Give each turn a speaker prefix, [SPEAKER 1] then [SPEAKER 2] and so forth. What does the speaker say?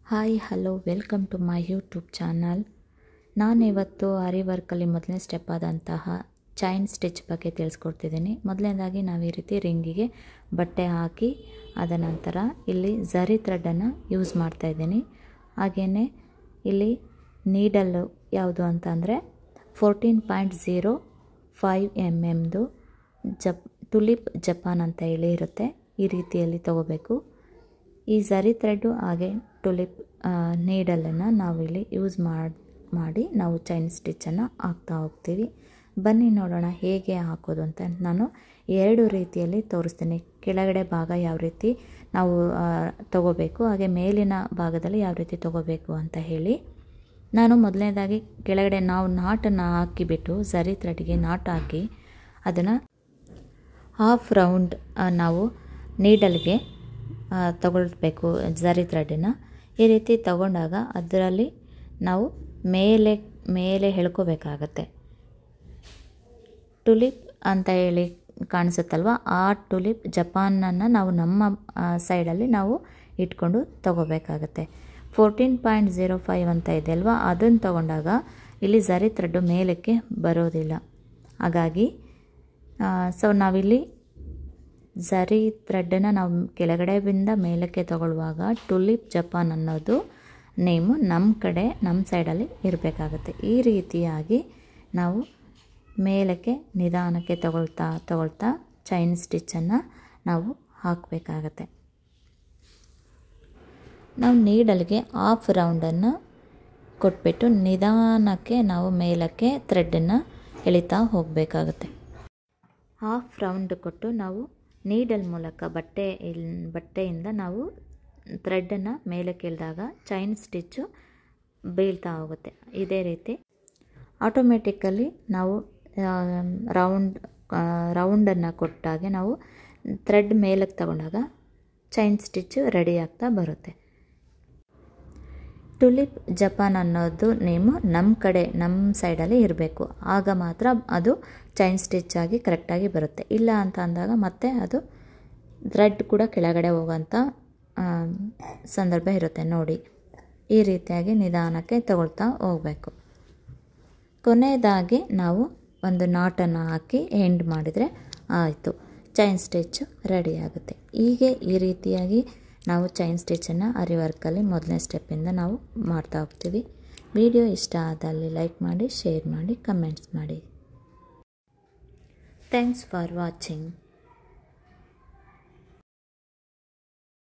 [SPEAKER 1] Hi hello welcome to my YouTube channel. ನಾನಿವತ್ತು ಆರಿ ವರ್ಕಲ್ಲಿ ಮೊದಲನೇ ಸ್ಟೆಪ್ ಆದಂತಹ ಚೈನ್ ಸ್ಟಿಚ್ ಬಗ್ಗೆ ತಿಳಿಸ್ಕೊಡ್ತಿದ್ದೀನಿ. ಮೊದಲನೇದಾಗಿ ನಾವು ಈ ರೀತಿ ರಿಂಗಿಗೆ ಬಟ್ಟೆ ಹಾಕಿ ಅದ ನಂತರ ಇಲ್ಲಿ ಝರಿ ಥ್ರೆಡನ್ನು ಯೂಸ್ ಮಾಡ್ತಾಯಿದ್ದೀನಿ. ಹಾಗೆಯೇ ಇಲ್ಲಿ ನೀಡಲ್ಲು ಯಾವುದು ಅಂತ ಅಂದರೆ 14.05 mm ಟುಲಿಪ್ ಜಪಾನ್ ಅಂತ ಹೇಳಿ ಇರುತ್ತೆ. ಈ ರೀತಿಯಲ್ಲಿ ತಗೋಬೇಕು. ಈ ಝರಿ ಥ್ರೆಡ್ಡು ಹಾಗೆ ಟುಲಿಪ್ ನೀಡಲನ್ನು ನಾವಿಲ್ಲಿ ಯೂಸ್ ಮಾಡಿ ನಾವು ಚೈನ್ ಸ್ಟಿಚ್ಚನ್ನು ಹಾಕ್ತಾ ಹೋಗ್ತೀವಿ. ಬನ್ನಿ ನೋಡೋಣ ಹೇಗೆ ಹಾಕೋದು ಅಂತ. ನಾನು ಎರಡು ರೀತಿಯಲ್ಲಿ ತೋರಿಸ್ತೀನಿ. ಕೆಳಗಡೆ ಭಾಗ ಯಾವ ರೀತಿ ನಾವು ತಗೋಬೇಕು, ಹಾಗೆ ಮೇಲಿನ ಭಾಗದಲ್ಲಿ ಯಾವ ರೀತಿ ತಗೋಬೇಕು ಅಂತ ಹೇಳಿ. ನಾನು ಮೊದಲನೇದಾಗಿ ಕೆಳಗಡೆ ನಾವು ನಾಟನ್ನು ಹಾಕಿಬಿಟ್ಟು ಝರಿ ಥ್ರೆಡ್ಗೆ ನಾಟ್ ಹಾಕಿ ಅದನ್ನು ಹಾಫ್ ರೌಂಡ್ ನಾವು ನೀಡಲ್ಗೆ ತಗೊಳ್ಬೇಕು. ಝರಿ ಥ್ರೆಡನ್ನು ಈ ರೀತಿ ತಗೊಂಡಾಗ ಅದರಲ್ಲಿ ನಾವು ಮೇಲೆ ಎಳ್ಕೋಬೇಕಾಗತ್ತೆ. ಟುಲಿಪ್ ಅಂತ ಹೇಳಿ ಕಾಣಿಸುತ್ತಲ್ವ, ಆ ಟುಲಿಪ್ ಜಪಾನನ್ನು ನಾವು ನಮ್ಮ ಸೈಡಲ್ಲಿ ನಾವು ಇಟ್ಕೊಂಡು ತಗೋಬೇಕಾಗತ್ತೆ. 14.05 ಅಂತ ಇದೆ ಅಲ್ವಾ, ಅದನ್ನು ತಗೊಂಡಾಗ ಇಲ್ಲಿ ಝರಿ ಥ್ರೆಡ್ಡು ಮೇಲಕ್ಕೆ ಬರೋದಿಲ್ಲ. ಹಾಗಾಗಿ ನಾವಿಲ್ಲಿ ಝರಿ ಥ್ರೆಡ್ಡನ್ನು ನಾವು ಕೆಳಗಡೆಯಿಂದ ಮೇಲಕ್ಕೆ ತಗೊಳ್ಳುವಾಗ ಟುಲಿಪ್ ಜಪಾನ್ ಅನ್ನೋದು ನೇಮು ನಮ್ಮ ಸೈಡಲ್ಲಿ ಇರಬೇಕಾಗುತ್ತೆ. ಈ ರೀತಿಯಾಗಿ ನಾವು ಮೇಲಕ್ಕೆ ನಿಧಾನಕ್ಕೆ ತಗೊಳ್ತಾ ಚೈನ್ ಸ್ಟಿಚ್ಚನ್ನು ನಾವು ಹಾಕಬೇಕಾಗತ್ತೆ. ನಾವು ನೀಡಲ್ಗೆ ಹಾಫ್ ರೌಂಡನ್ನು ಕೊಟ್ಬಿಟ್ಟು ನಿಧಾನಕ್ಕೆ ನಾವು ಮೇಲಕ್ಕೆ ಥ್ರೆಡ್ಡನ್ನು ಎಳಿತಾ ಹೋಗಬೇಕಾಗತ್ತೆ. ಹಾಫ್ ರೌಂಡ್ ಕೊಟ್ಟು ನಾವು ನೀಡಲ್ ಮೂಲಕ ಬಟ್ಟೆಯಿಂದ ನಾವು ಥ್ರೆಡ್ಡನ್ನು ಮೇಲಕ್ಕೆ ಎಳೆದಾಗ ಚೈನ್ ಸ್ಟಿಚ್ಚು ಬೀಳ್ತಾ ಹೋಗುತ್ತೆ. ಇದೇ ಆಟೋಮೆಟಿಕಲಿ ನಾವು ರೌಂಡನ್ನು ಕೊಟ್ಟಾಗೆ ನಾವು ಥ್ರೆಡ್ ಮೇಲಕ್ಕೆ ತಗೊಂಡಾಗ ಚೈನ್ ಸ್ಟಿಚ್ಚು ರೆಡಿ ಆಗ್ತಾ ಬರುತ್ತೆ. ಟುಲಿಪ್ ಜಪಾನ್ ಅನ್ನೋದು ನೇಮು ನಮ್ಮ ಸೈಡಲ್ಲಿ ಇರಬೇಕು. ಆಗ ಮಾತ್ರ ಅದು ಚೈನ್ ಸ್ಟಿಚ್ ಆಗಿ ಕರೆಕ್ಟಾಗಿ ಬರುತ್ತೆ. ಇಲ್ಲ ಅಂತ ಅಂದಾಗ ಮತ್ತೆ ಅದು ಥ್ರೆಡ್ ಕೂಡ ಕೆಳಗಡೆ ಹೋಗೋಂಥ ಸಂದರ್ಭ ಇರುತ್ತೆ. ನೋಡಿ, ಈ ರೀತಿಯಾಗಿ ನಿಧಾನಕ್ಕೆ ತಗೊಳ್ತಾ ಹೋಗಬೇಕು. ಕೊನೆಯದಾಗಿ ನಾವು ಒಂದು ನಾಟನ್ನು ಹಾಕಿ ಎಂಡ್ ಮಾಡಿದರೆ ಆಯಿತು, ಚೈನ್ ಸ್ಟಿಚ್ಚು ರೆಡಿ ಆಗುತ್ತೆ. ಹೀಗೆ ಈ ರೀತಿಯಾಗಿ ನಾವು ಚೈನ್ ಸ್ಟಿಚ್ಚನ್ನು ಆರಿ ವರ್ಕಲ್ಲಿ ಮೊದಲನೇ ಸ್ಟೆಪ್ಪಿಂದ ನಾವು ಮಾಡ್ತಾ ಹೋಗ್ತೀವಿ. ವಿಡಿಯೋ ಇಷ್ಟ ಆದಲ್ಲಿ ಲೈಕ್ ಮಾಡಿ, ಶೇರ್ ಮಾಡಿ, ಕಮೆಂಟ್ಸ್ ಮಾಡಿ. Thanks for watching.